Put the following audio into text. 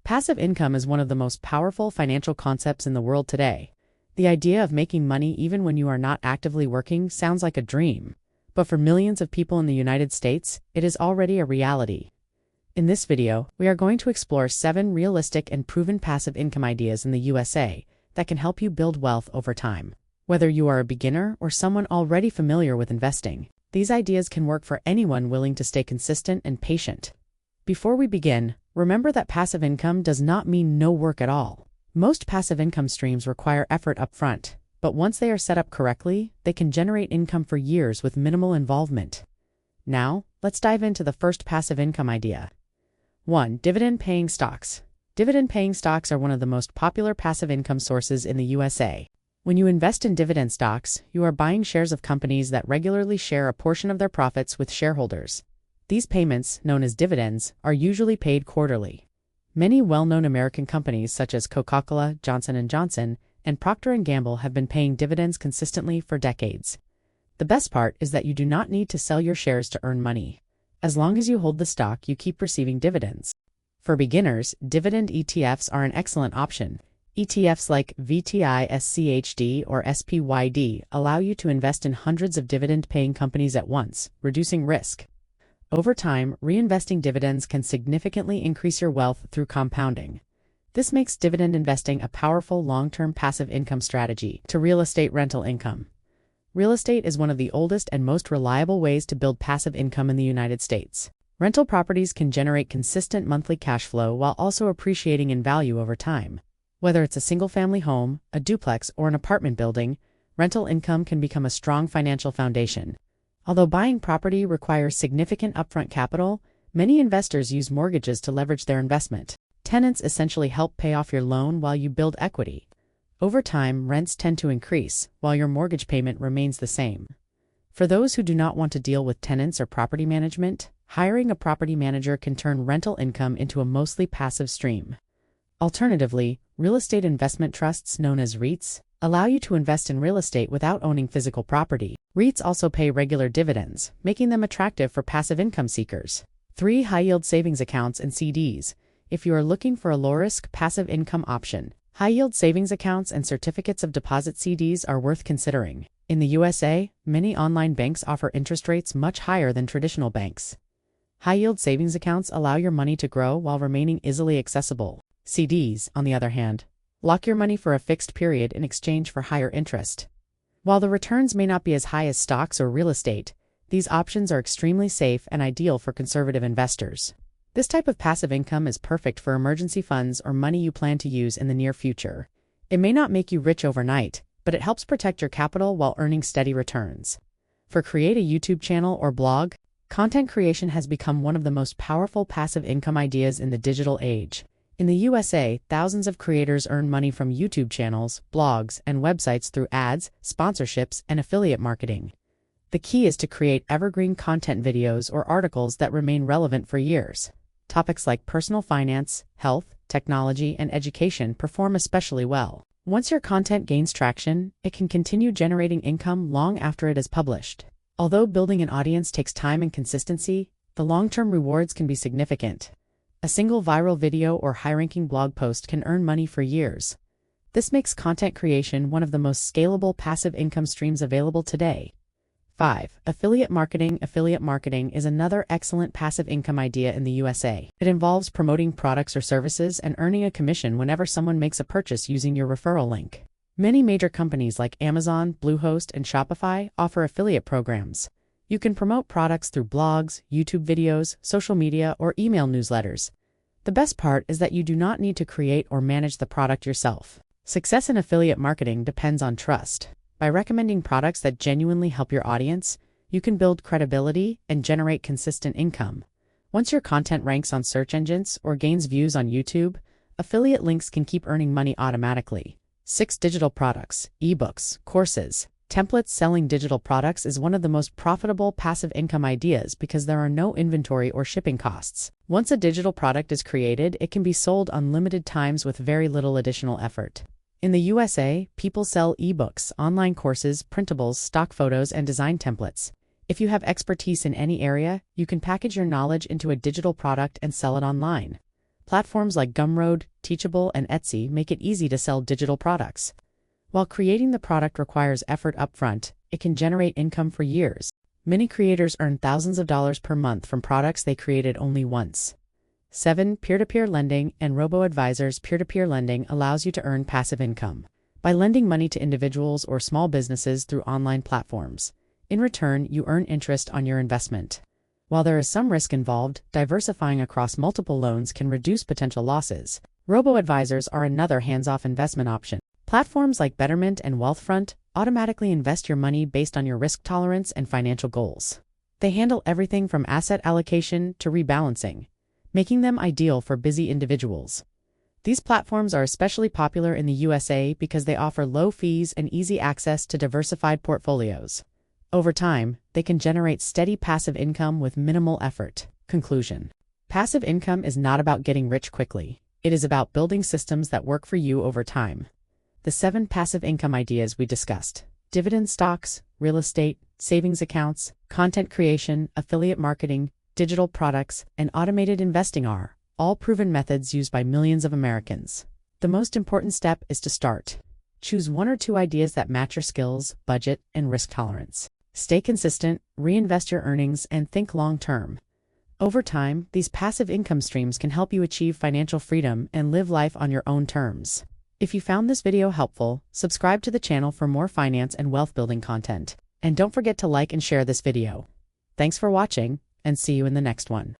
Passive income is one of the most powerful financial concepts in the world today. The idea of making money even when you are not actively working sounds like a dream, but for millions of people in the United States, it is already a reality. In this video, we are going to explore 7 realistic and proven passive income ideas in the USA that can help you build wealth over time. Whether you are a beginner or someone already familiar with investing, these ideas can work for anyone willing to stay consistent and patient. Before we begin, remember that passive income does not mean no work at all. Most passive income streams require effort up front, but once they are set up correctly, they can generate income for years with minimal involvement. Now, let's dive into the first passive income idea. 1. Dividend-paying stocks. Dividend-paying stocks are one of the most popular passive income sources in the USA. When you invest in dividend stocks, you are buying shares of companies that regularly share a portion of their profits with shareholders. These payments, known as dividends, are usually paid quarterly. Many well-known American companies such as Coca-Cola, Johnson & Johnson, and Procter & Gamble have been paying dividends consistently for decades. The best part is that you do not need to sell your shares to earn money. As long as you hold the stock, you keep receiving dividends. For beginners, dividend ETFs are an excellent option. ETFs like VTISCHD or SPYD allow you to invest in hundreds of dividend-paying companies at once, reducing risk. Over time, reinvesting dividends can significantly increase your wealth through compounding. This makes dividend investing a powerful long-term passive income strategy. To real estate rental income. Real estate is one of the oldest and most reliable ways to build passive income in the United States. Rental properties can generate consistent monthly cash flow while also appreciating in value over time. Whether it's a single-family home, a duplex, or an apartment building, rental income can become a strong financial foundation. Although buying property requires significant upfront capital, many investors use mortgages to leverage their investment. Tenants essentially help pay off your loan while you build equity. Over time, rents tend to increase, while your mortgage payment remains the same. For those who do not want to deal with tenants or property management, hiring a property manager can turn rental income into a mostly passive stream. Alternatively, real estate investment trusts known as REITs allow you to invest in real estate without owning physical property. REITs also pay regular dividends, making them attractive for passive income seekers. 3. High-yield savings accounts and CDs. If you are looking for a low-risk passive income option, high-yield savings accounts and certificates of deposit CDs are worth considering. In the USA, many online banks offer interest rates much higher than traditional banks. High-yield savings accounts allow your money to grow while remaining easily accessible. CDs, on the other hand, lock your money for a fixed period in exchange for higher interest. While the returns may not be as high as stocks or real estate, these options are extremely safe and ideal for conservative investors. This type of passive income is perfect for emergency funds or money you plan to use in the near future. It may not make you rich overnight, but it helps protect your capital while earning steady returns. For create a YouTube channel or blog, content creation has become one of the most powerful passive income ideas in the digital age. In the USA, thousands of creators earn money from YouTube channels, blogs, and websites through ads, sponsorships, and affiliate marketing. The key is to create evergreen content videos or articles that remain relevant for years. Topics like personal finance, health, technology, and education perform especially well. Once your content gains traction, it can continue generating income long after it is published. Although building an audience takes time and consistency, the long-term rewards can be significant. A single viral video or high-ranking blog post can earn money for years. This makes content creation one of the most scalable passive income streams available today. 5. Affiliate marketing. Affiliate marketing is another excellent passive income idea in the USA. It involves promoting products or services and earning a commission whenever someone makes a purchase using your referral link. Many major companies like Amazon, Bluehost, and Shopify offer affiliate programs. You can promote products through blogs, YouTube videos, social media, or email newsletters. The best part is that you do not need to create or manage the product yourself. Success in affiliate marketing depends on trust. By recommending products that genuinely help your audience, you can build credibility and generate consistent income. Once your content ranks on search engines or gains views on YouTube, affiliate links can keep earning money automatically. 6. Digital products, ebooks, courses. Templates. Selling digital products is one of the most profitable passive income ideas because there are no inventory or shipping costs. Once a digital product is created, it can be sold unlimited times with very little additional effort. In the USA, people sell ebooks, online courses, printables, stock photos, and design templates. If you have expertise in any area, you can package your knowledge into a digital product and sell it online. Platforms like Gumroad, Teachable, and Etsy make it easy to sell digital products. While creating the product requires effort upfront, it can generate income for years. Many creators earn thousands of dollars per month from products they created only once. 7. Peer-to-peer lending and robo-advisors. Peer-to-peer lending allows you to earn passive income by lending money to individuals or small businesses through online platforms. In return, you earn interest on your investment. While there is some risk involved, diversifying across multiple loans can reduce potential losses. Robo-advisors are another hands-off investment option. Platforms like Betterment and Wealthfront automatically invest your money based on your risk tolerance and financial goals. They handle everything from asset allocation to rebalancing, making them ideal for busy individuals. These platforms are especially popular in the USA because they offer low fees and easy access to diversified portfolios. Over time, they can generate steady passive income with minimal effort. Conclusion: passive income is not about getting rich quickly. It is about building systems that work for you over time. The 7 passive income ideas we discussed: dividend stocks, real estate, savings accounts, content creation, affiliate marketing, digital products, and automated investing are all proven methods used by millions of Americans. The most important step is to start. Choose 1 or 2 ideas that match your skills, budget, and risk tolerance. Stay consistent, reinvest your earnings, and think long-term. Over time, these passive income streams can help you achieve financial freedom and live life on your own terms. If you found this video helpful, subscribe to the channel for more finance and wealth-building content. And don't forget to like and share this video. Thanks for watching, and see you in the next one.